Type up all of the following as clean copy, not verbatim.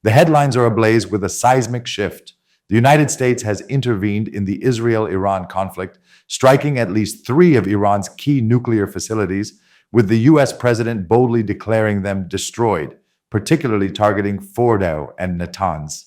The headlines are ablaze with a seismic shift. The United States has intervened in the Israel-Iran conflict, striking at least three of Iran's key nuclear facilities, with the US president boldly declaring them destroyed, particularly targeting Fordow and Natanz.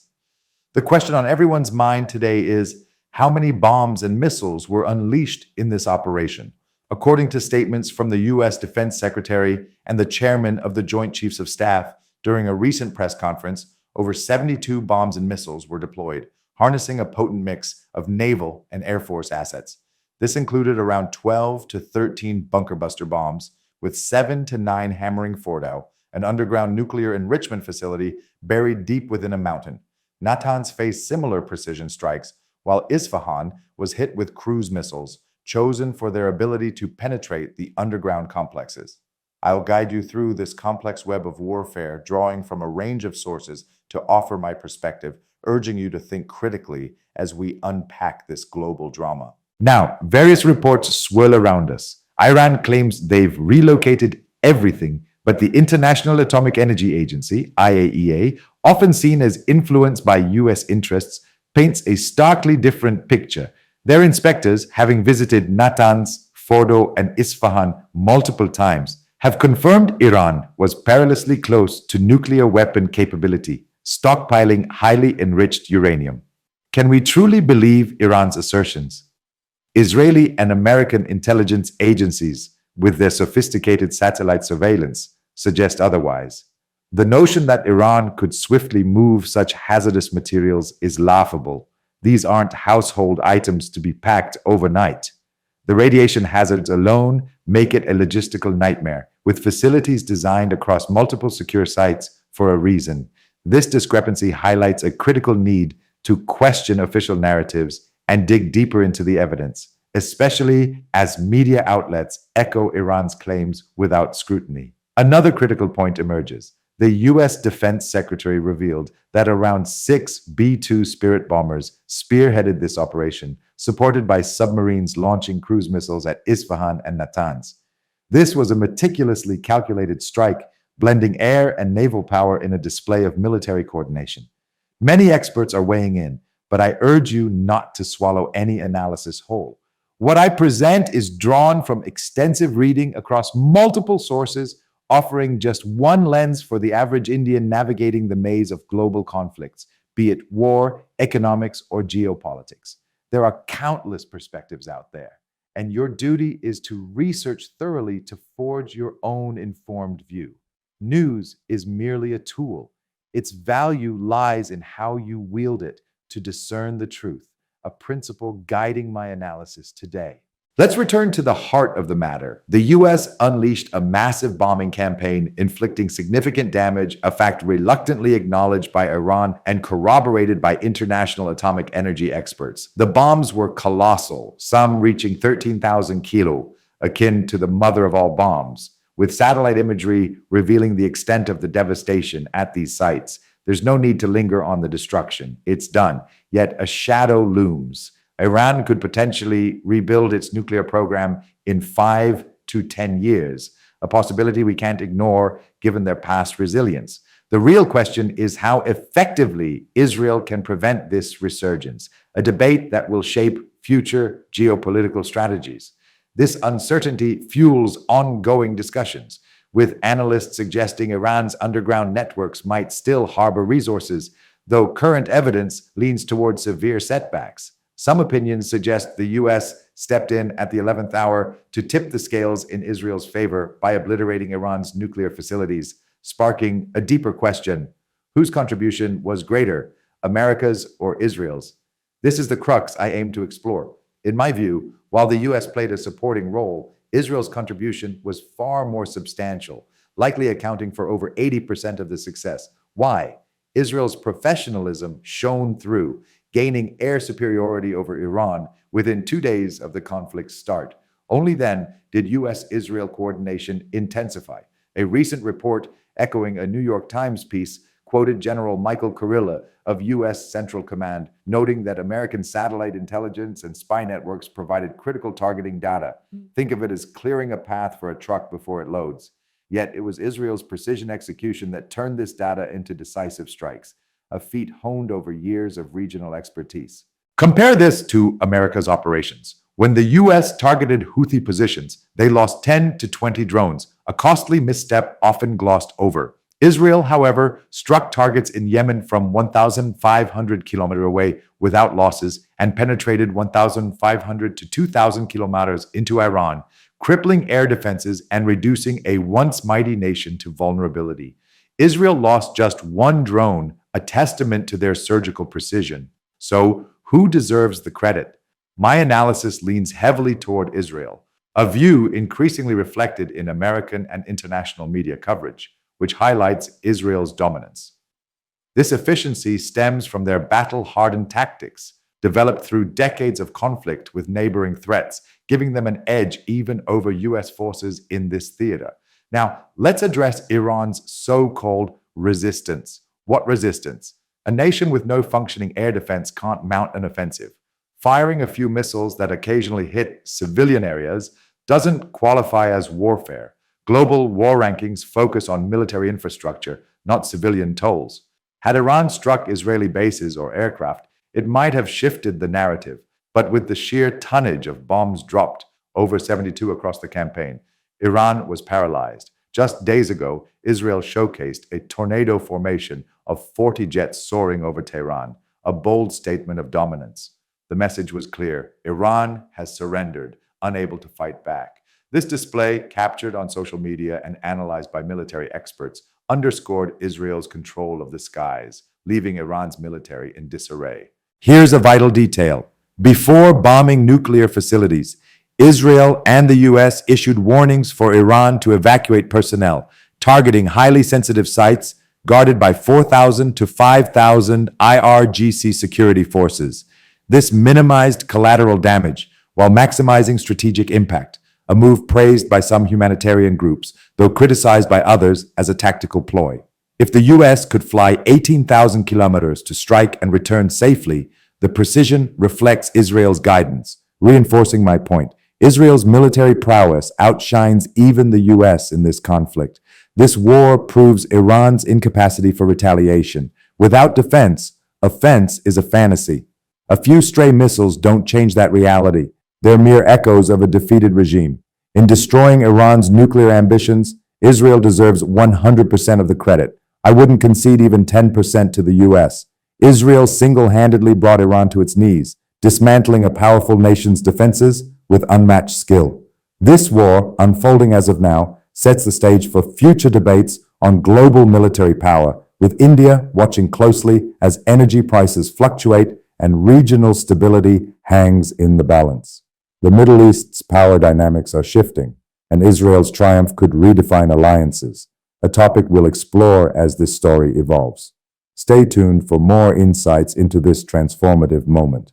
The question on everyone's mind today is how many bombs and missiles were unleashed in this operation? According to statements from the US Defense Secretary and the chairman of the Joint Chiefs of Staff during a recent press conference, over 72 bombs and missiles were deployed, harnessing a potent mix of naval and Air Force assets. This included around 12 to 13 bunker buster bombs, with 7 to 9 hammering Fordow, an underground nuclear enrichment facility buried deep within a mountain. Natanz faced similar precision strikes, while Isfahan was hit with cruise missiles, chosen for their ability to penetrate the underground complexes. I'll guide you through this complex web of warfare, drawing from a range of sources to offer my perspective, urging you to think critically as we unpack this global drama. Now, various reports swirl around us. Iran claims they've relocated everything, but the International Atomic Energy Agency, IAEA, often seen as influenced by US interests, paints a starkly different picture. Their inspectors, having visited Natanz, Fordow, and Isfahan multiple times, have confirmed Iran was perilously close to nuclear weapon capability, stockpiling highly enriched uranium. Can we truly believe Iran's assertions? Israeli and American intelligence agencies, with their sophisticated satellite surveillance, suggest otherwise. The notion that Iran could swiftly move such hazardous materials is laughable. These aren't household items to be packed overnight. The radiation hazards alone make it a logistical nightmare, with facilities designed across multiple secure sites for a reason. This discrepancy highlights a critical need to question official narratives and dig deeper into the evidence, especially as media outlets echo Iran's claims without scrutiny. Another critical point emerges. The US Defense Secretary revealed that around 6 B-2 Spirit bombers spearheaded this operation, supported by submarines launching cruise missiles at Isfahan and Natanz. This was a meticulously calculated strike, blending air and naval power in a display of military coordination. Many experts are weighing in, but I urge you not to swallow any analysis whole. What I present is drawn from extensive reading across multiple sources, offering just one lens for the average Indian navigating the maze of global conflicts, be it war, economics, or geopolitics. There are countless perspectives out there, and your duty is to research thoroughly to forge your own informed view. News is merely a tool. Its value lies in how you wield it to discern the truth, a principle guiding my analysis today. Let's return to the heart of the matter. The US unleashed a massive bombing campaign, inflicting significant damage, a fact reluctantly acknowledged by Iran and corroborated by international atomic energy experts. The bombs were colossal, some reaching 13,000 kilo, akin to the mother of all bombs, with satellite imagery revealing the extent of the devastation at these sites. There's no need to linger on the destruction. It's done. Yet a shadow looms. Iran could potentially rebuild its nuclear program in 5 to 10 years, a possibility we can't ignore given their past resilience. The real question is how effectively Israel can prevent this resurgence, a debate that will shape future geopolitical strategies. This uncertainty fuels ongoing discussions, with analysts suggesting Iran's underground networks might still harbor resources, though current evidence leans toward severe setbacks. Some opinions suggest the US stepped in at the 11th hour to tip the scales in Israel's favor by obliterating Iran's nuclear facilities, sparking a deeper question: whose contribution was greater, America's or Israel's? This is the crux I aim to explore. In my view, while the US played a supporting role, Israel's contribution was far more substantial, likely accounting for over 80% of the success. Why? Israel's professionalism shone through, gaining air superiority over Iran within 2 days of the conflict's start. Only then did US-Israel coordination intensify. A recent report echoing a New York Times piece quoted General Michael Kurilla of US Central Command, noting that American satellite intelligence and spy networks provided critical targeting data. Think of it as clearing a path for a truck before it loads. Yet it was Israel's precision execution that turned this data into decisive strikes. a feat honed over years of regional expertise. Compare this to America's operations. When the US targeted Houthi positions, they lost 10 to 20 drones, a costly misstep often glossed over. Israel, however, struck targets in Yemen from 1,500 kilometers away without losses and penetrated 1,500 to 2,000 kilometers into Iran, crippling air defenses and reducing a once mighty nation to vulnerability. Israel lost just one drone, a testament to their surgical precision. So, who deserves the credit? My analysis leans heavily toward Israel, a view increasingly reflected in American and international media coverage, which highlights Israel's dominance. This efficiency stems from their battle-hardened tactics, developed through decades of conflict with neighboring threats, giving them an edge even over US forces in this theater. Now, let's address Iran's so-called resistance. What resistance? A nation with no functioning air defense can't mount an offensive. Firing a few missiles that occasionally hit civilian areas doesn't qualify as warfare. Global war rankings focus on military infrastructure, not civilian tolls. Had Iran struck Israeli bases or aircraft, it might have shifted the narrative, but with the sheer tonnage of bombs dropped, over 72 across the campaign, Iran was paralyzed. Just days ago, Israel showcased a tornado formation of 40 jets soaring over Tehran, a bold statement of dominance. The message was clear: Iran has surrendered, unable to fight back. This display, captured on social media and analyzed by military experts, underscored Israel's control of the skies, leaving Iran's military in disarray. Here's a vital detail. Before bombing nuclear facilities, Israel and the US issued warnings for Iran to evacuate personnel, targeting highly sensitive sites guarded by 4,000 to 5,000 IRGC security forces. This minimized collateral damage while maximizing strategic impact, a move praised by some humanitarian groups, though criticized by others as a tactical ploy. If the US could fly 18,000 kilometers to strike and return safely, the precision reflects Israel's guidance, reinforcing my point. Israel's military prowess outshines even the US in this conflict. This war proves Iran's incapacity for retaliation. Without defense, offense is a fantasy. A few stray missiles don't change that reality. They're mere echoes of a defeated regime. In destroying Iran's nuclear ambitions, Israel deserves 100% of the credit. I wouldn't concede even 10% to the US. Israel single-handedly brought Iran to its knees, dismantling a powerful nation's defenses with unmatched skill. This war, unfolding as of now, sets the stage for future debates on global military power, with India watching closely as energy prices fluctuate and regional stability hangs in the balance. The Middle East's power dynamics are shifting, and Israel's triumph could redefine alliances, a topic we'll explore as this story evolves. Stay tuned for more insights into this transformative moment.